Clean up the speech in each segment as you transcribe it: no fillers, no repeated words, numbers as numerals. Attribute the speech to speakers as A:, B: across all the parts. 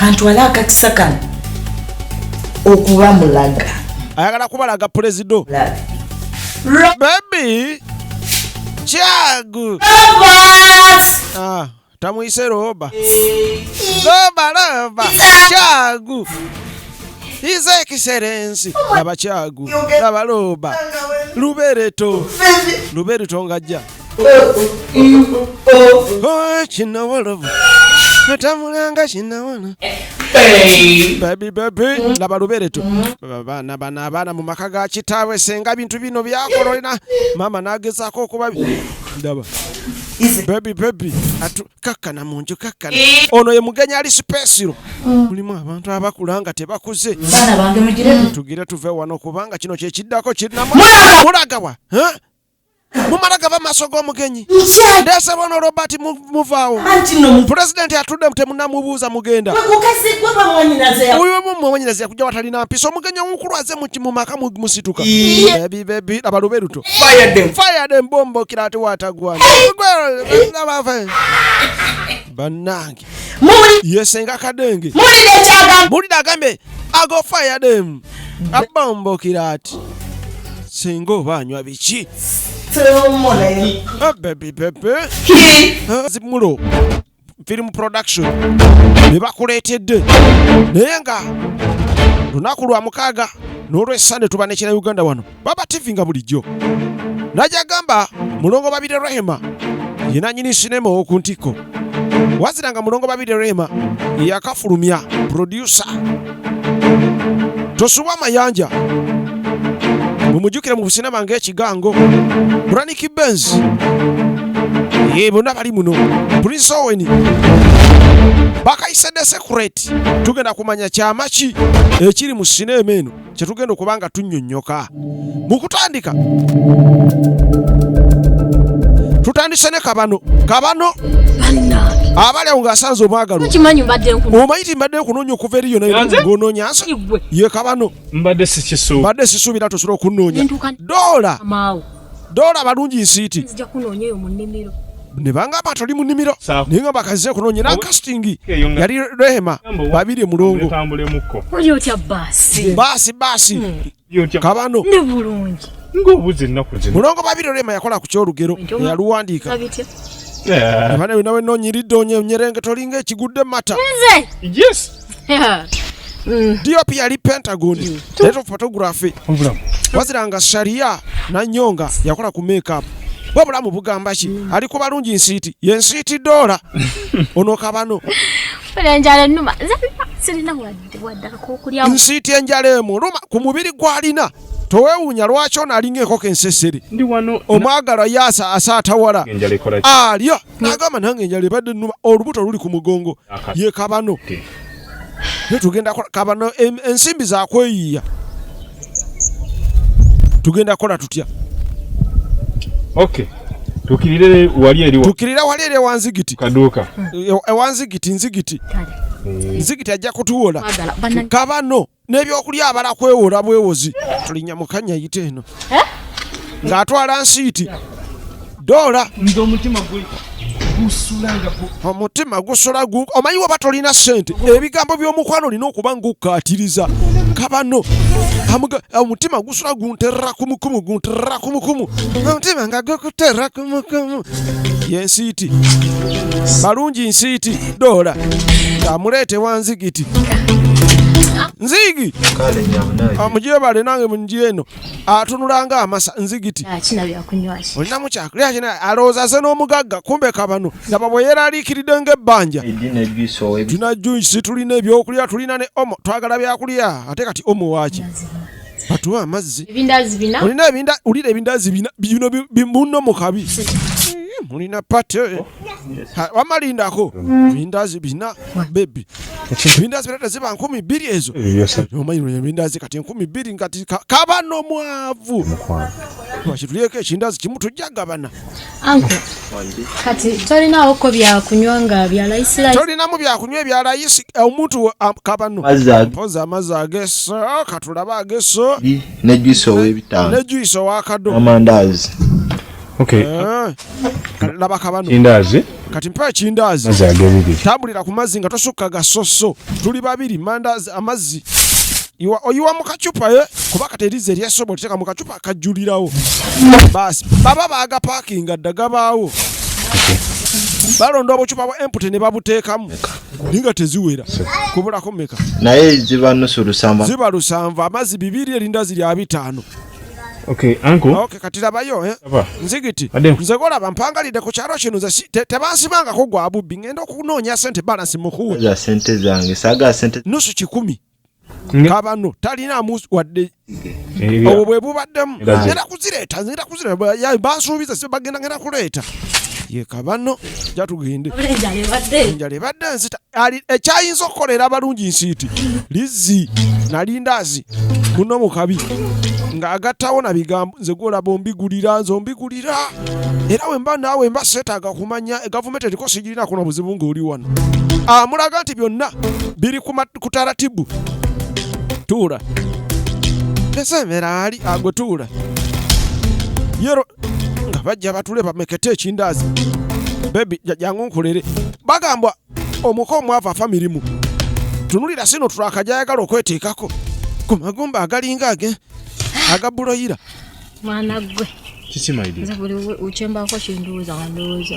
A: kantwala akakisa kano okuba mulaga
B: ayagala kubalaga prezido baby Chagu tamuyise roba Chagu His Excellency laba Chagu laba roba Lubereto ngajja kinawolovu natamulanga kinawolo baby laba Lubereto abaana mu maka ga kitaawe senga bintu bino byakolona mama nagezaako okuba ndaba baby atu kakkana munju kakkana ono ye mugenyi ali special mulimu abantu abakulanga tebakuze
A: bana bange mugire
B: tugire tuve wano kubanga kino kye kiddako kinnamu mulagawa mumalaga bamaso g'omugenyi ndese bono Robert muvaawo pulezidenti atudde temunamubuuza mugenda uyo mumwanyinaze yakujja watalina mpisa omugenyi omukulu aze mu maka musituka baby laba Luberuto fire them bombo kirate watagwana bannange yesenga kadenge mulida agambe ago fire them abombo kirate singa obanywa biki baby zimulo film production bebakuleetedde naye nga lunaku lwa mukaaga n'olw'essande tuba nekira Uganda wano baba TV nga bulijjo najagamba mulongo babire Rehema yena nyini sinema okuntikko waziranga mulongo babire Rehema yakafulumya producer tosuwa mayanja mumujukira mu businema ng'ekigango Braniki Benz bonna bali muno Prince Owen bakayise The Secret tugenda kumanya kyamaki ekiri mu sinema eno kyetugenda okubanga tunnyonnyoka mu kutandika tutandise ne kabano abali awo ng'asanze omwagalo omayiti mbadde nkunoonya okuva eriyo naye ng'onoonya nsa ye kabano mbadde sisuubira tosobola okunnoonya dola balungi nsiiti ne bangamba toli mu nnimiro naye nga bakazize kunoonyera casting yali Rehema babiri mulongo baasi kabano mulongo babiri Rehema yakola ku kyolugero yaluwandiika nawe noonyiridde onyerenge tolinga ekigudde mata DOP yali Pentagon head of photography waziranga Sharia na Nyonga yakola ku makeup wabulamu bugamba ki ali ku balungi nsiiti ye nsiiti dola ono kabano nsiiti enjaleemu luma ku mubiri gwalina towewuunya lwaki ono alinga enkoko ensesere omwagala yasa asaatawala alyo nagamba nange enjala ebadde nnuma olubuto luli ku mugongo ye kabano tugenda kabano ensimbi zakweyiya tugenda kola tutya
C: tukirire wali eri wanzigiti
B: kaduka ewanzigiti nzigiti ajja kutuwola kabano n'ebyokulya abala kwewola bwewozi tulinya mukanya yite eno ng'atwala nsiiti dola omutima gusula omanyi waba tolina ssente ebigambo by'omukwano olina okuba ng'okkaatiriza kabano omutima gusula gunterera kumukumu omutima nga gukuterera kumukumu yensiiti balungi nsiiti dola ng'amuleete wanzigiti nzigi omujebale nange munjira eno atunulanga amasa nzigiti olinamu kyakulya kina alowooza ze n'omugagga kumbe kabano ndaba bwe yeeraliikiridde ng'ebbanja tulina juisi tulina ebyokulya tulina ne omo twagala byakulya ate kati omo waaki batuwa amazzi olina ebindaazi bino bimuno mu kabi mulina pate wamalindako ebindaazi bina bebi ebindaazi birata ziba 200 ezo omanyi ebindaazi kati 200 ngati kabano mwavu wakitulyeko ekindaazi kimu tujjagabana
D: kati tolinawo ko byakunywa nga bya layisi
B: tolinamu byakunywa ebya layisi omuntu kabano mpoza amazzi ageso katulaba ageso
E: ne juice ow'ebitano
B: ne juice ow'akado
E: amandaazi
C: Okay.
B: Laba kabano.
C: Chindazi.
B: Kati mpa chindazi.
C: Mazi agebibiri.
B: Tambulira ku mazzi nga tosukka gasoso. Tuli babiri mandazi amazzi. Oyiwa mu kacupa kuba katerize lyasobo liteka mu kacupa akajulirawo. Basi baba baga parking addagabaawo. Balonda obucupa bwa empty ne babuteekamu. Ninga teziwera. Kubulako meka.
E: Naye ziba nusu lusanva.
B: Ziba lusanva amazzi 2 erindazi lya 5.
C: Okay, uncle.
B: Okay, katirabayo Nzigiti. Nze gola bampangalide ku kyalo kino tebansibanga ko gwa bubbi ngenda okunoonya sente balance mukuwe.
E: Ya sente zange saga sente
B: nusu 10. Kabano talina musu wadde. Obwo bwe bubaddemu. Ngenda kuzireta ya bansuubiza se bagenda ngenda kuleeta. Ye kabano jatugende. Njale badde nzita ali ekyayinza okukolera abalungi nsiiti. Lizi nalindazi muno mukabi. Nga agattawo na bigambo nze gola bombigulira nzombigulira. Era wemba nawe mba setaga kumanya government eriko sigirina kuna buzibu ng'oli wano. Mulaga nti byonna biri ku taratibu. Tuula. Tesemera ali agotuula. Yero nga bajja batule bamekete ekindazi. Baby jangu nkolere. Bagamba omuko mwava family mu. Tunulira sino tulakajayagala okweteekako. Ku magumba agalinga agabuloyira.
D: Mwana gwe.
C: Kiki maidi.
D: Nze buli uchemba ko kinduza wandoza.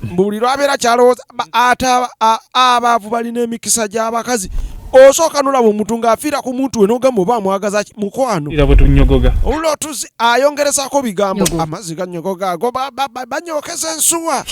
B: Mbuliro abeera kyalowooza ata abaavu balina emikisa gy'abakazi. Osooka nolaba omuntu ng'afiira ku muntu we n'ogamba oba amwagaza mukwano.
C: Ira bwe tunnyogoga.
B: Olwo tuzi ayongerezako bigambo amazzi gannyogoga ago banyookeza ensuwa.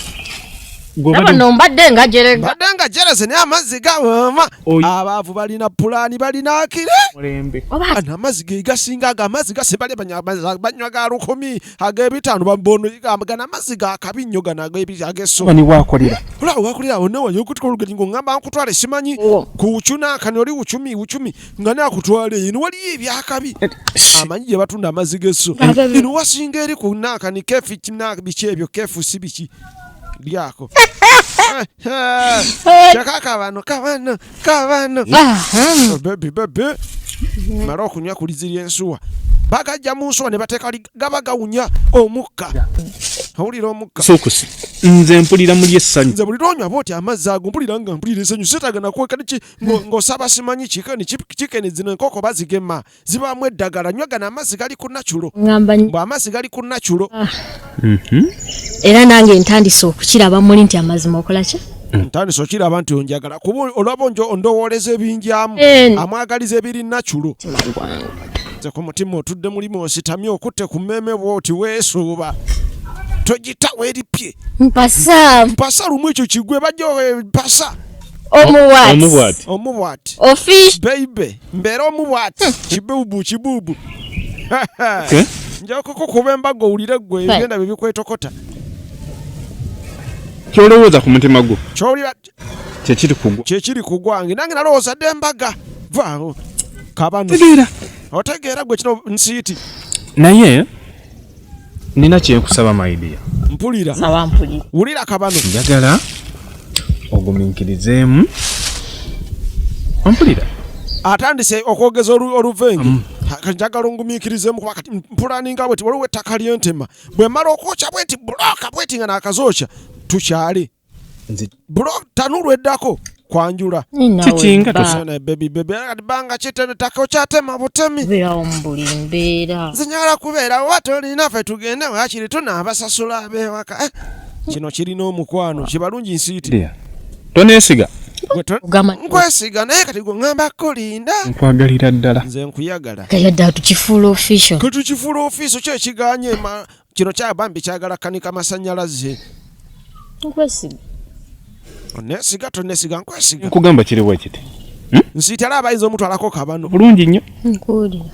D: Nabano mbadde nga jerega.
B: Mbadde nga jereze naye amazzi gawooma. Abaavu balina pulaani balina akire.
C: Mulembe.
B: Amazzi ge gasinga amazzi gasebale banywa ga 10 ag'ebitaano bambono gana amazzi ga kabi nnyo gana ag'esso.
C: Bani wakolera.
B: Kula wakolera wonna wanyo okutukola olugetingo ngamba nkutwale simanyi ku uchuna kanoli uchumi nga ne akutwale ino wali ebyakabi. Amanyi gye batunda amazzi g'esso. Ino wasinga eri ku nakani kefu kinaka biki ebyo kefu si biki. Lyako. Chaka kabano. Baby. Maro kunya kuliziri ensuwa. Bagajja mu nsuwa ne bateeka gabagawunya omukka. Awulira omukka.
C: Sokusi. Nze mpulira muli essanyu.
B: Nze buli lwonywa bwoti amazzi ago mpulira nga mpulira essanyu. Sitagana kwekana ng'osaba simanyi chikeni zino enkoko bazigema. Zibaamu eddagala nywa gana amazzi gali ku nachulo. Amazzi gali ku nachulo.
D: Era nange ntandise okukiraba muli nti amazima okola ki?
B: Ntandise okiraba nti onjagala kuba olaba ondowooleza ebinjamu amwagaliza ebiri nachulo. Nze ku mutima otudde mulimu ositamye okutte ku mmeeme bwoti weesuuba. Togita weripye. Mpasa lumu ekyo kigwe bajja mpasa. Omubwati.
D: Ofish.
B: Baby. Mbeera omubwati. Kibubu. Njako kukuba embaga owulire ggwe ebigenda bye bikwetokota.
C: Kyolowooza ku mutima gwo.
B: Kyolira kyekiri kugwange nange nalowooza dde embaga. Vaawo. Kabano. Otegeera gwe kino nsiiti.
C: Naye nina kyenkusaba maidia.
B: Mpulira.
D: Sawa mpulira.
B: Wulira kabano.
C: Njagala ogumiikirizeemu. Mpulira.
B: Atandise okwogeza oluvengi. Njagala ongumiikirizeemu kuba kati mpulaninga bweti waliwo ettaka ly'entema. Bwe mala okwokya bweti buloka bweti nga n'akazookya tukyale. Buloka tanulu eddako kwanjula.
C: Kikinga
B: tosana baby banga kitene tako kyatema butemi.
D: Beera ombuli mbeera.
B: Nze njagala kubeera wato olina ffe tugende wakiri tunaabasasula abewaka. Kino kirina omukwano kibalungi nsiiti.
C: Toneesiga.
B: Nkwesiga naye kati gwe ngamba kulinda.
C: Nkwagalira ddala.
B: Nze nkuyagala.
D: Kayadda tukifuula official.
B: Tukifuula official kyo ekiganye kino kyabambi kyagala kanika masannyalaze.
D: Nkwesiga.
B: Onesiga tonesiga nkwesiga.
C: Nkugamba kiri bwe kiti.
B: Nsiitala abayinza omutwalako kabano.
C: Bulungi nnyo.
D: Nkuwulira.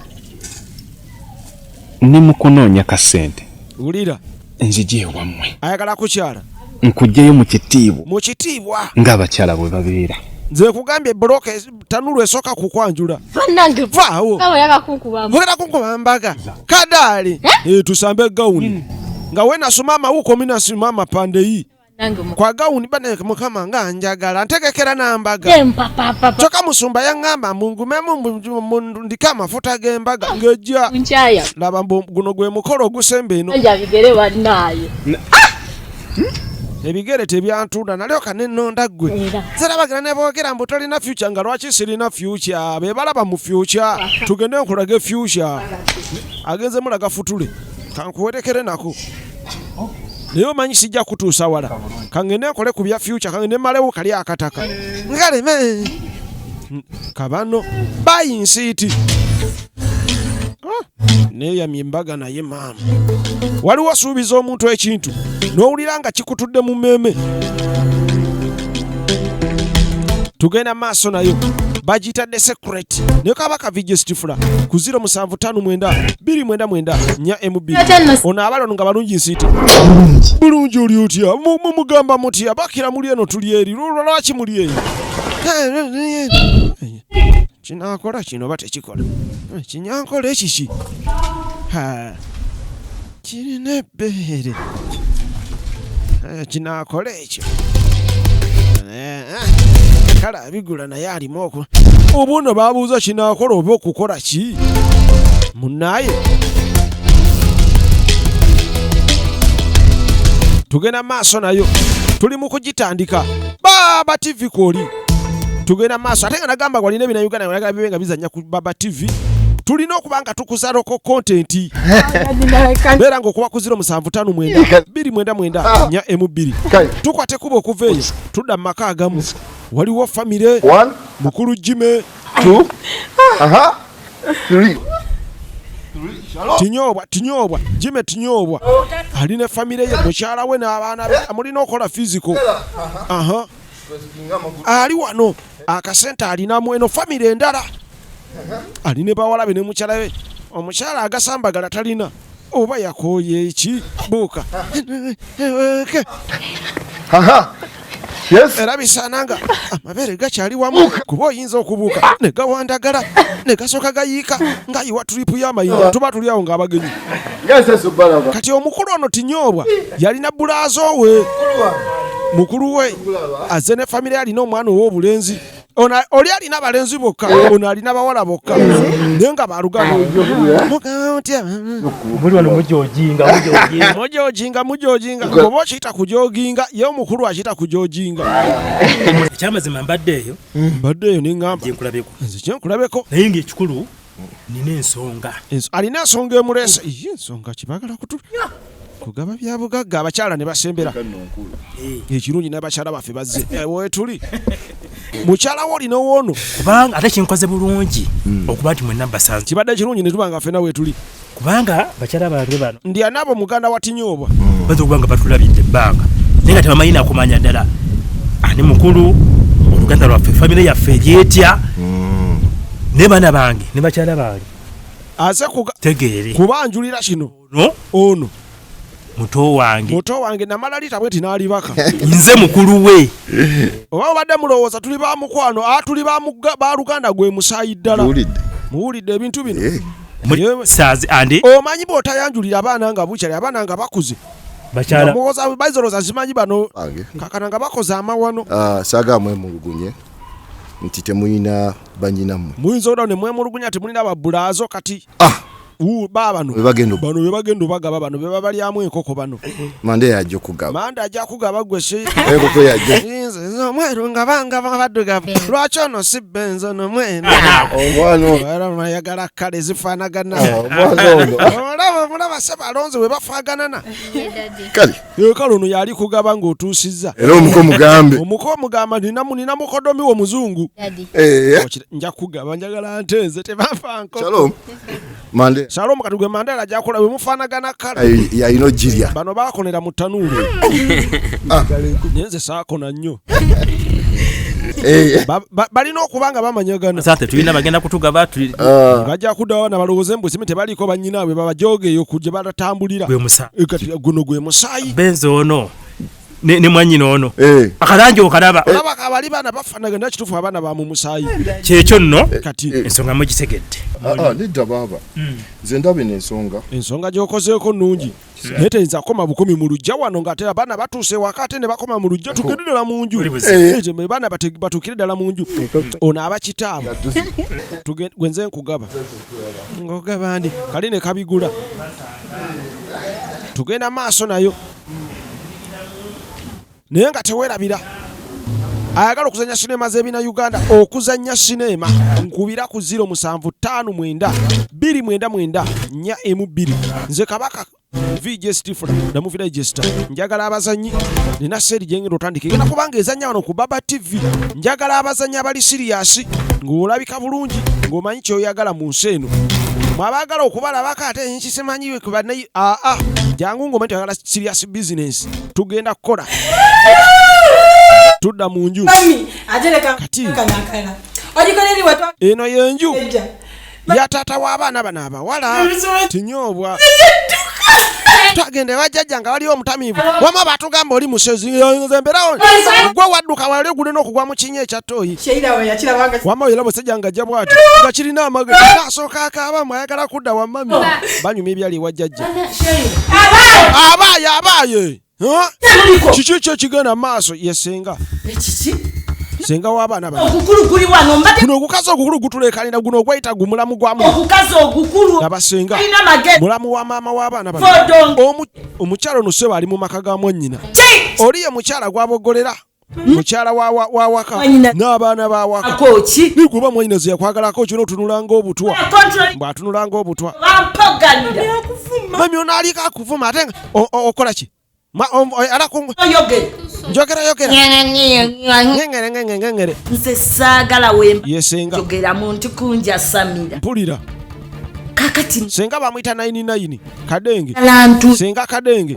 C: Ndi mu kunoonya ka ssente.
B: Wulira.
C: Nzije ewammwe.
B: Ayagala kukyala.
C: Nkujjayo mu kitiibwa.
B: Mu kitiibwa.
C: Ng'abakyala bwe babeera.
B: Nze nkugambye buloka tanulu esooka kukwanjula.
D: Bannange.
B: Vaawo.
D: Kaba yaga kunkubamu.
B: Vugera kunkuba mbaga. Kadaali. Tusambe gawuni. Nga we nasimama huko mimi nasimama pande hii. kwa gawuni bane mukama nga njagala ntegekera nambaga toka musumba yaŋŋamba mungumemu ndika amafuta g'embaga ng'ejja laba guno gwe mukolo ogusemba eno ebigere tebyantunda nalyoka nenonda ggwe zerabagira ne boogera mbu tolina future nga lwaki sirina future be balaba mu future tugende nkulaga future agenze mulaga futule kankuwerekere nako naye omanyi sijja kutuusa wala kangende nkole ku bya future kangende malewo kali akataka ngaleme kabano bayinsiiti neyamye embaga naye maama waliwo suubiza omuntu ekintu n'owulira nga kikutudde mu mmeeme tugenda maaso nayo bagitadde secret naye kabaka vigestifula ku 0759 ono abalano nga balungi nsiiti bulungi oli otya mugamba mutya bakira muli eno tuli eri lwaki muli eyo kinakola kino oba tekikola kinyankola ekiki kirina ebbeere kinakola ekyo kale abigula naye alimu oku obuno babuuza kinakola oba okukola ki munnaye tugenda maaso nayo tuli mu kugitandika Baba TV koli tugenda maaso ate nga nagamba walina ebina Uganda yagala bibe nga bizanya ku Baba TV tulina okubanga tukuzaloko content beera ng'okuba ku 0759 tukwate kuba okuva eyo tudda mu maka agamu waliwo famire mukulu Jime tinyobwa Jime tinyobwa alina famire ye mukyala we n'abaana be amulina okola physical ali wano akasente alinamu eno famire endala aline bawala be ne mukyala we omukyala agasambagala talina oba yakooye eki buuka era bisaananga amabere gakyali wamu kuba oyinza okubuuka ne gawandagala ne gasooka gayiika ng'ayiwa tulipu y'amayinja tuba tuli awo ng'abagenyi kati omukulu ono tinyobwa yalina bulaazo we mukulu we azze ne famire alina omwana ow'obulenzi oli alina abalenzi bokka ono alina bawala bokka naye nga balugana mujojinga oba okiyita kujoginga ye omukulu akiyita kujoginga
F: ekyamazima mbadde eyo
B: neŋŋamba nze kyenkulabeko
F: naye ng'ekikulu nina ensonga
B: alina ensonga emuleese ensonga kibagala kutulya kugaba bya bugagga abakyala ne basembera ekirungi n'abakyala baffe bazze wetuli mukyala wo olina woono
F: kubanga ate kinkoze bulungi okuba nti mwenna mbasanze
B: kibadde kirungi ne tubanga ffena wetuli
F: kubanga bakyala bange bano
B: ndi anaabo muganda wa Tinyobwa
F: baza okuba nga batulabidde ebbanga naye nga tebamanyi nakumanya ddala ani mukulu oluganda lwaffe famire yaffe eryetya ne baana bange ne bakyala bange
B: aze
F: tegeere
B: kubanjulira kino ono muto wange namala lita bwe tinaalibaka
F: nze mukulu we
B: oba obadde mulowooza tuli ba mukwano tuli ba luganda gwe musaayi ddala muwulidde ebintu bino omanyi bw'otayanjulira abaana nga bukyali abaana nga bakuze bayizoloza zimanyi bano kakana nga bakoze amawano
G: saagamu emulugunye nti temulina banyinammwe
B: muyinza oda ne mwemulugunya temulina babulaazo kati bano
G: bebagenda
B: bagaba bano beba balyamu enkoko bano
G: mande ajja kugaba
B: gwe
G: enkoko yajja
B: omweru nga banga baddugavu lwaki ono si benzo nomweno omwana yagala kale zifaanagana mulaba se balonzi we bafaganana kale ono yali kugaba ng'otuusizza
G: era omuko
B: mugamba nina mukodomi wo muzungu nja kugaba njagala ntenze tebanfa nkoko
G: mande
B: Shalom katugwe Mandela jakola we mufanagana kala
G: ya ino jirya
B: bano bakonera mu tanulu nyenze saakona nnyo balina okubanga bamanyagana
F: sate tulina bagenda kutugaba
B: bajja kudawa na balowooze mbu simite baliko banyinaabwe babajogeyo kujja batatambulira
F: gwe musa
B: guno gwe musaayi
F: benzo ono ne mwanyina ono akalangi okalaba
B: olaba kabali bana bafanagana nakitufu abaana ba mu musayi
F: kyekyo nno
B: kati
F: ensonga mugitegedde
G: nedda baba nze ndaba ensonga
B: gy'okozeeko nnungi naye teyinza kukoma bukumi mu lujja wano ng'ate abaana batuuse waka ate ne bakoma mu lujja tugende ddala mu nju baana batuukire ddala mu nju ono aba kitaabo gwe nze nkugaba ng'ogaba ndi kali ne kabigula tugenda maaso nayo naye nga teweerabira ayagala okuzannya sinema z'ebina Uganda okuzannya sinema nkubira ku 0759299492 nze kabaka VJ Stifler namuvi digester njagala abazanyi nina seri jengero otandike genda kubanga ezannya wano ku Baba TV njagala abazanyi abali serious ng'olabika bulungi ng'omanyi kyoyagala mu nsi eno mwabagala okubalabako ate nkisimanyiwe kubanayi jangu ng'omanyi tuyagala serious business tugenda kukola tudda mu nju kati eno yenju ya taata w'abaana bano abawala tinyoobwa twagende wajjajja nga waliwo omutamiivu wama batugamba oli musezi zemberawo gwe wadduka wali ogulina okugwa mu kinya ekyatooyi wama era musajja nga ajja bwati nga kirina amagezi asooka akaabamu ayagala kudda wammami banyuma ebyali wajjajja abaaye kiki kyo kigenda maaso yesenga senga w'abaana guno ogukazi ogukulu gutulekanira guno ogwayita gumulamu gwamu abasenga mulamu wa maama w'abaana bano omukyala ono sebo ali mu maka ga mwannyina oli ye mukyala gwabogolera mukyala wa waka n'abaana ba waka niguba mwannyina ze yakwagalako kino otunulanga obutwa bw'atunulanga obutwa mami ono aliko akuvuma ate okola ki njogera
A: nze saagala
B: yesenga
A: muntu kunja Samira
B: mpulira
A: kakati
B: senga bamuyita 99 kadenge senga kadenge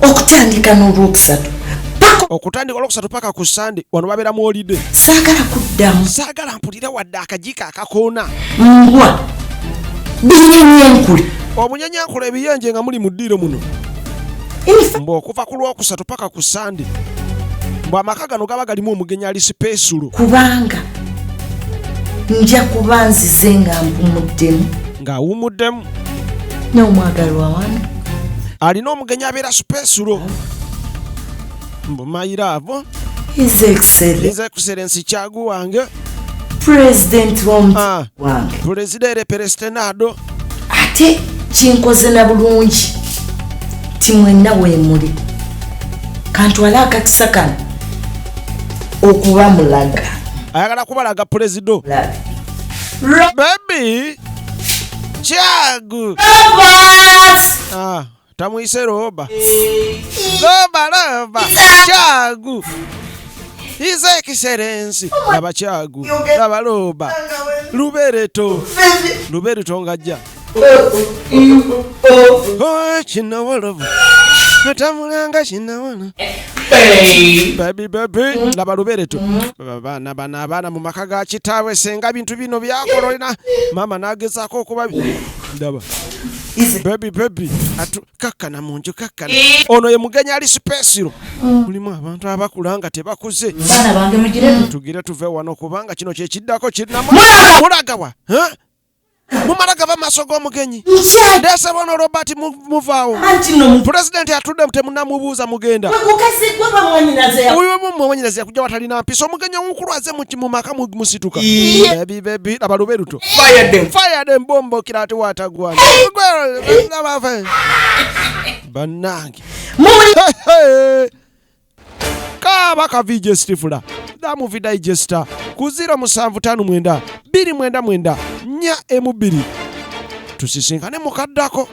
A: okutandika n'olwokusatu
B: paka ku Sande wano babeera mu holiday saagala mpulira wadde akajiika akakoona
A: mbwa binyenyenkule
B: obunyenyenkule ebiyenje nga muli mu ddiiro muno mbo okuva ku lwokusatu paka ku Sande mbo amaka gano gaba galimu omugenyi ali sipesulo
A: kubanga nja kuba nzize nga mpumuddemu
B: ng'awumuddemu
A: n'omwagalwa wano
B: alina omugenyi abeera sipesulo mbo mayiraavo
A: His
B: Excellency Kyagu wange
A: President wange
B: Presidere Perestenado
A: ate kinkoze na bulungi timwenna weemuli kantwala akakisa kano okuba mulaga
B: ayagala kubalaga Presido baby Kyagu tamuyise roba Kyagu His Excellency laba Kyagu laba roba lubereto ngajja kinawolovu natamulanga kinawolo baby laba lubereto abaana mu maka ga kitaawe senga bintu bino byakololina mama nagezaako okuba ndaba baby kakkana mu nju kakkana ono ye mugenyi ali sipesiro mulimu abantu abakulanga tebakuze tugire tuve wano kubanga kino kyekiddako kirinamu mulagawa mumalaga bamaaso g'omugenyi ndese bono Robert muvaawo pulezidenti atudde temunamubuuza mugenda uyo mumwanyinaze yakujja watalina mpisa omugenyi omukulu aze mu maka musituka baby laba luberuto fire them bombo kirate watagwana bannange kabaka VJ Stifler damuvi digester ku 0759299492 tusisinkane mukaddako